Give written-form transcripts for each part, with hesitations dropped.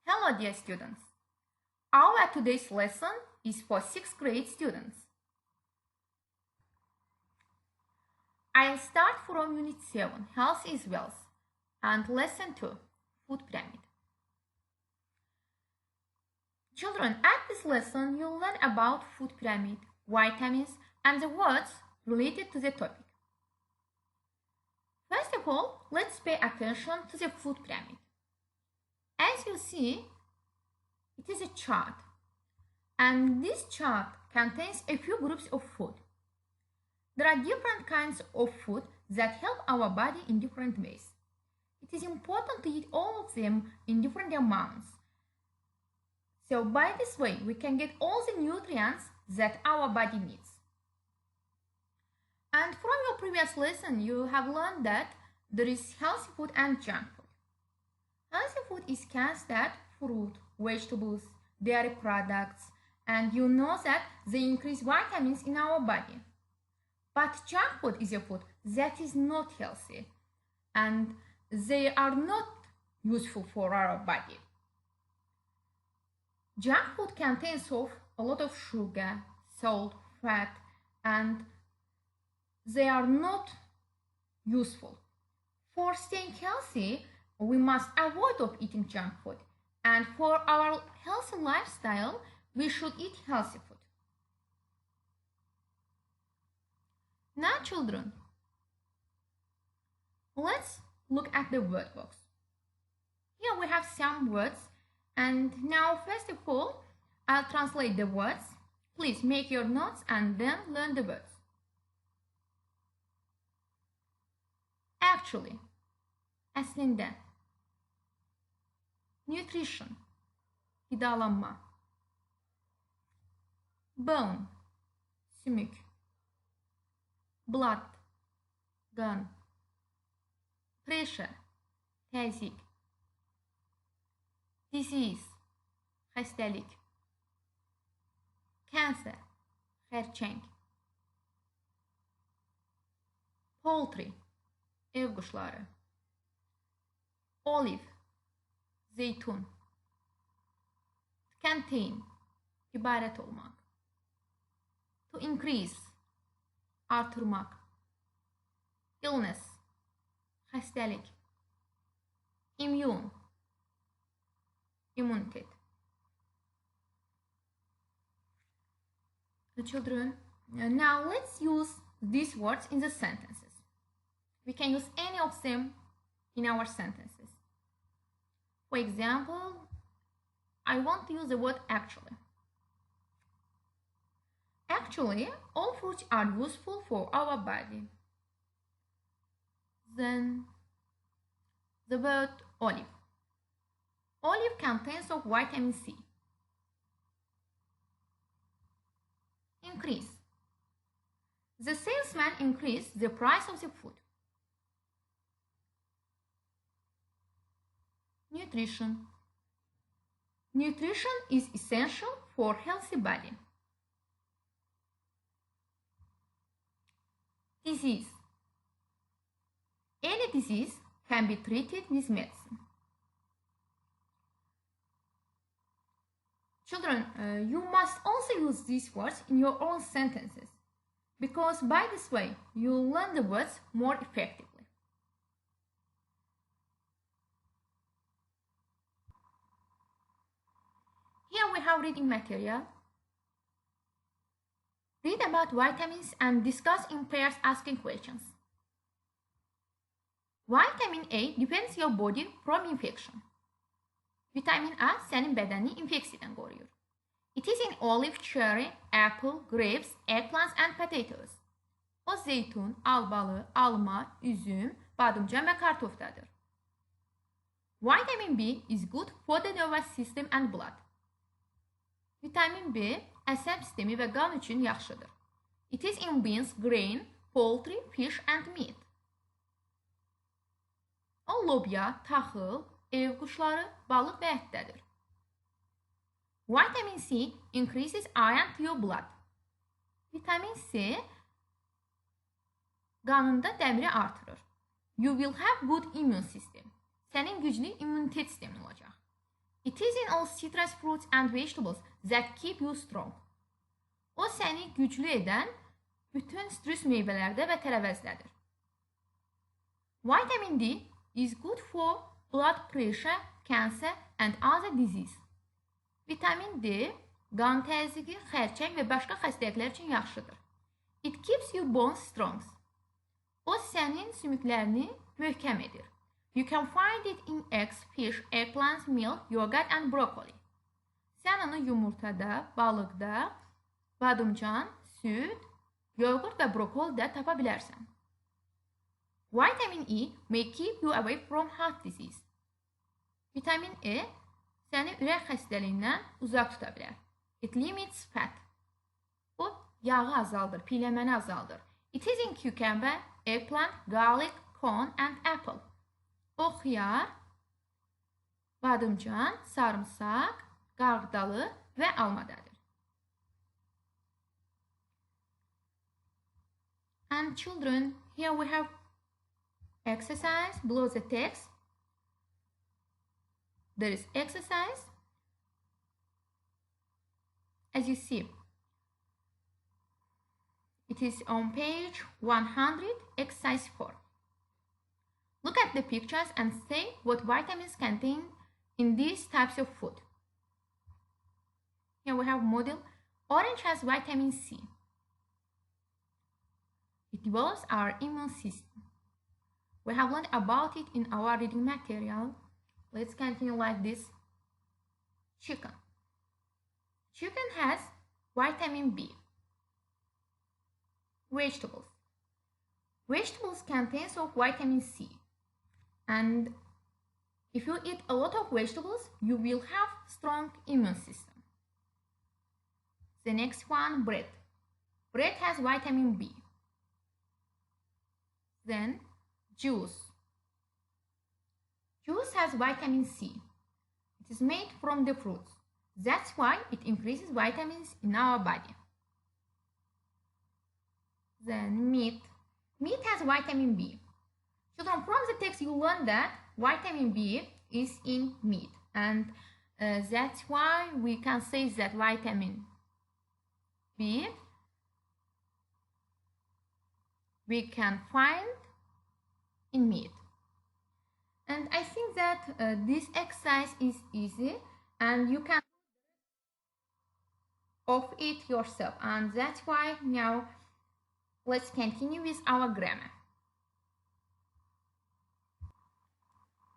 Hello dear students. Our today's lesson is for 6th grade students. I'll start from Unit 7, Health is Wealth, and Lesson 2, Food Pyramid. Children, at this lesson, you'll learn about food pyramid, vitamins, and the words related to the topic. First of all, let's pay attention to the food pyramid. As you see, it is a chart, and this chart contains a few groups of food. There are different kinds of food that help our body in different ways. It is important to eat all of them in different amounts. So by this way, we can get all the nutrients that our body needs. And from your previous lesson, you have learned that there is healthy food and junk food. Healthy food is canned fruit, vegetables, dairy products, and you know that they increase vitamins in our body. But junk food is a food that is not healthy, and they are not useful for our body. Junk food contains a lot of sugar, salt, fat, and they are not useful. For staying healthy, we must avoid of eating junk food, and for our healthy lifestyle, we should eat healthy food. Now, children, let's look at the word box. Here we have some words, and now first of all, I'll translate the words. Please make your notes and then learn the words. Actually, əslində, nutrition, qidalanma, bone, sümük, blood, qan, pressure, təzyiq, disease, xəstəlik, cancer, xərçəng, poultry, ev quşları, olive, zeytun, contain, ibarət olmaq, to increase, artırmaq, illness, xəstəlik, immune, immunitet. Children, now let's use these words in the sentences. We can use any of them in our sentences. For example, I want to use the word actually. Actually, all fruits are useful for our body. Then, the word olive. Olive contains of vitamin C. Increase. The salesman increased the price of the food. Nutrition. Nutrition is essential for healthy body. Disease. Any disease can be treated with medicine. Children, you must also use these words in your own sentences, because by this way, you'll learn the words more effectively. Here we have reading material. Read about vitamins and discuss in pairs asking questions. Vitamin A defends your body from infection. Vitamin A sənin bədənini infeksiyadan qoruyur. It is in olive, cherry, apple, grapes, eggplants and potatoes. O zeytun, albalı, alma, üzüm, badımcan və kartofdadır. Vitamin B is good for the nervous system and blood. Vitamin B əsəb sistemi və qan üçün yaxşıdır. It is in beans, grain, poultry, fish and meat. O lobya, taxıl, ev quşları, balıq və ətdədir. Vitamin C increases iron to your blood. Vitamin C qanında dəmiri artırır. You will have good immune system. Sənin güclü immunitet sistemin olacaq. It isn't all citrus fruits and vegetables that keep you strong. O səni güclü edən bütün sitrus meyvələrdə və tərəvəzdədir. Vitamin D is good for blood pressure, cancer and other diseases. Vitamin D qan təzyiqi, xərçəng və başqa xəstəliklər üçün yaxşıdır. It keeps your bones strong. O sənin sümüklərini möhkəm edir. You can find it in eggs, fish, eggplants, milk, yogurt and broccoli. Sən onu yumurtada, balıqda, badımcan, süd, yoğurt və brokolidə tapa bilərsən. Vitamin E may keep you away from heart disease. Vitamin E səni ürək xəstəliyindən uzaq tuta bilər. It limits fat. O yağı azaldır, piyləməni azaldır. It is in cucumber, eggplant, garlic, corn and apple. O xiyar, badımcan, sarımsaq, qarğıdalı və almadadır. And children, here we have exercise below the text. There is exercise. As you see, it is on page 100, exercise 4. Look at the pictures and say what vitamins contain in these types of food. Here we have model. Orange has vitamin C. It develops our immune system. We have learned about it in our reading material. Let's continue like this. Chicken. Chicken has vitamin B. Vegetables. Vegetables contain of vitamin C. And if you eat a lot of vegetables, you will have strong immune system. The next one, bread. Bread has vitamin B. Then juice. Juice has vitamin C. It is made from the fruits. That's why it increases vitamins in our body. Then meat. Meat has vitamin B. Children, from the text you learn that vitamin B is in meat. And that's why we can say that vitamin B we can find in meat. And I think that this exercise is easy and you can of it yourself, and that's why now let's continue with our grammar.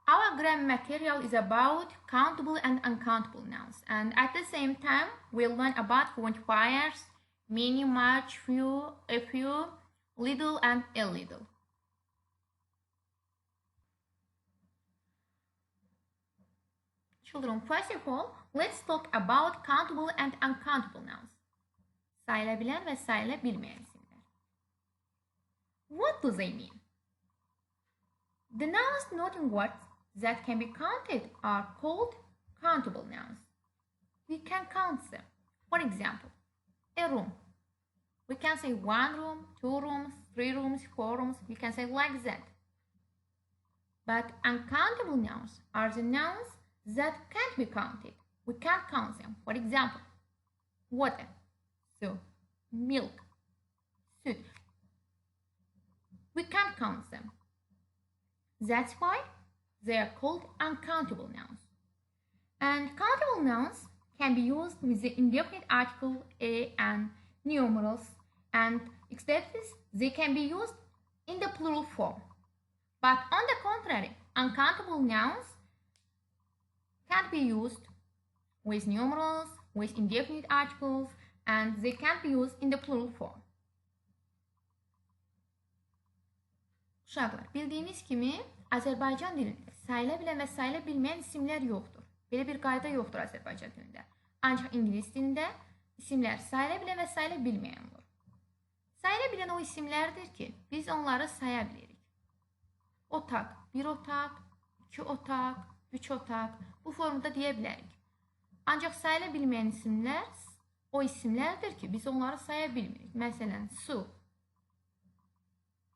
Our grammar material is about countable and uncountable nouns, and at the same time we'll learn about quantifiers, many, much, few, a few, little and a little. Children, first of all, let's talk about countable and uncountable nouns. Sayılabilen ve sayılabilmeyen isimler. What do they mean? The nouns not in words that can be counted are called countable nouns. We can count them. For example, a room. We can say 1 room, 2 rooms, 3 rooms, 4 rooms. We can say like that. But uncountable nouns are the nouns that can't be counted. We can't count them. For example, water, so milk, soup. We can't count them. That's why they are called uncountable nouns. And countable nouns can be used with the indefinite article a and numerals, and except this, they can be used in the plural form. But on the contrary, uncountable nouns can't be used with numerals, with indefinite articles, and they can't be used in the plural form. Uşaqlar, bildiyiniz kimi Azərbaycan dilində sayıla bilən və sayıla bilməyən isimlər yoxdur. Belə bir qayda yoxdur Azərbaycan dilində. Ancaq İngilis dilində isimlər sayıla bilən və sayıla bilməyən olur. Sayıla bilən o isimlərdir ki, biz onları saya bilirik. Otaq, 1 otaq, 2 otaq, 3 otaq, bu formada deyə bilərik. Ancaq sayıla bilməyən isimlər o isimlərdir ki, biz onları saya bilmirik. Məsələn, su,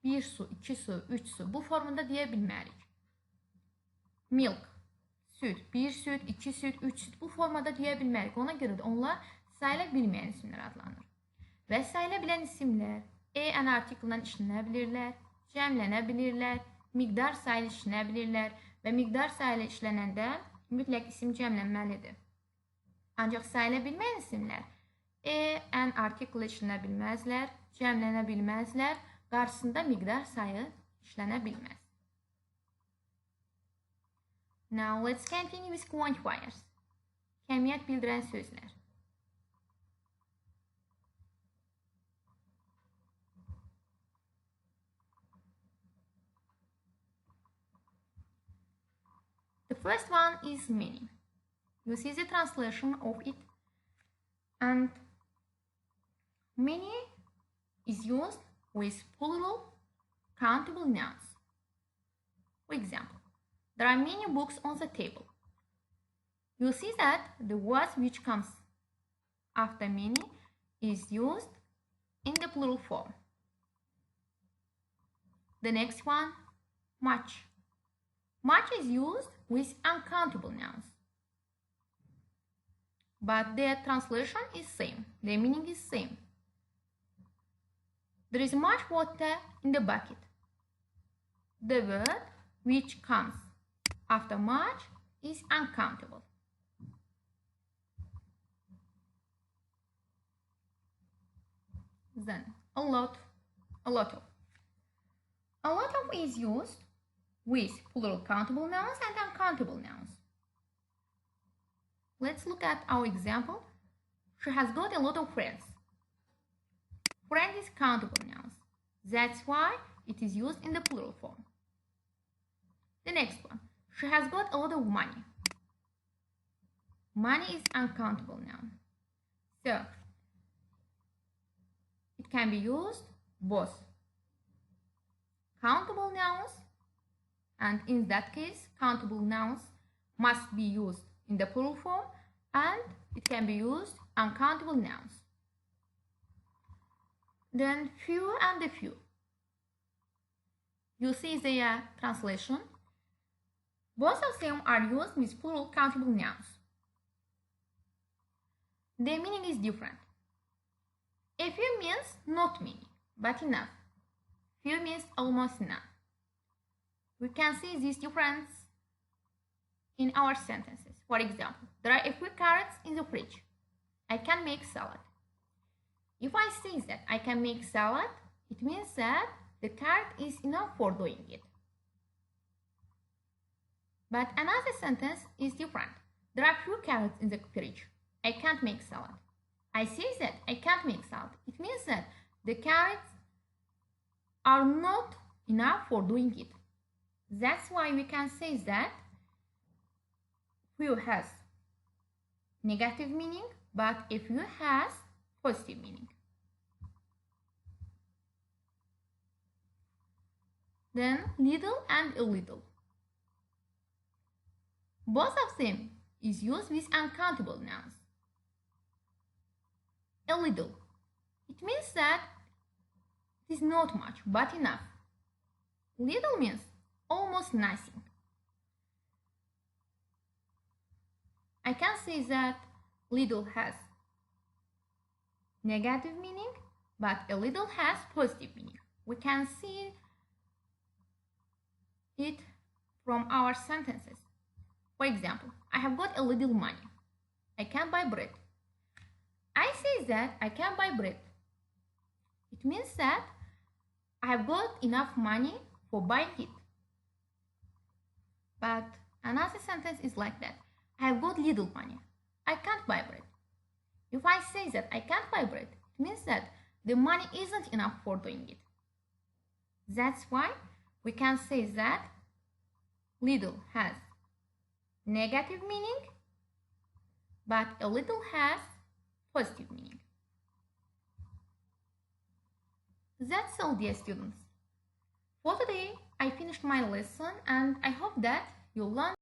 1 su, 2 su, 3 su, bu formada deyə bilmərik. Milk, süd, 1 süd, 2 süd, 3 süd bu formada deyə bilmərik. Ona görə də onlar sayıla bilməyən isimlər adlanır. Və sayıla bilən isimlər en artiklından işlənə bilirlər, cəmlənə bilirlər, miqdar sayılı işlənə bilirlər və miqdar sayılı işlənəndə mütləq isim cəmlənməlidir. Ancaq sayıla bilməyən isimlər en artiklı işlənə bilməzlər, cəmlənə bilməzlər, qarşısında miqdar sayı işlənə bilməz. Now let's continue with quantifiers. Kəmiyyət bildirən sözlər. The first one is many. You see the translation of it, and many is used with plural countable nouns. For example, there are many books on the table. You see that the word which comes after many is used in the plural form. The next one, much. Much is used with uncountable nouns, but their translation is same, their meaning is same. There is much water in the bucket. The word which comes after much is uncountable. Then a lot of. A lot of is used with plural countable nouns and uncountable nouns. Let's look at our example. She has got a lot of friends. Friend is countable nouns. That's why it is used in the plural form. The next one. She has got a lot of money. Money is uncountable noun. So, it can be used both countable nouns, and in that case, countable nouns must be used in the plural form, and it can be used uncountable nouns. Then few and the few. You see the translation. Both of them are used with plural countable nouns. Their meaning is different. A few means not many, but enough. Few means almost none. We can see this difference in our sentences. For example, there are a few carrots in the fridge. I can make salad. If I say that I can make salad, it means that the carrot is enough for doing it. But another sentence is different. There are few carrots in the fridge. I can't make salad. I say that I can't make salad. It means that the carrots are not enough for doing it. That's why we can say that few has negative meaning, but a few has positive meaning. Then little and a little. Both of them is used with uncountable nouns. A little. It means that it is not much, but enough. Little means almost nothing. I can say that little has negative meaning, but a little has positive meaning. We can see it from our sentences. For example, I have got a little money. I can buy bread. I say that I can buy bread. It means that I have got enough money for buying it. But another sentence is like that. I have got little money. I can't buy bread. If I say that I can't buy bread, it means that the money isn't enough for doing it. That's why we can say that little has negative meaning, but a little has positive meaning. That's all, dear students. For today, I finished my lesson, and I hope that you learned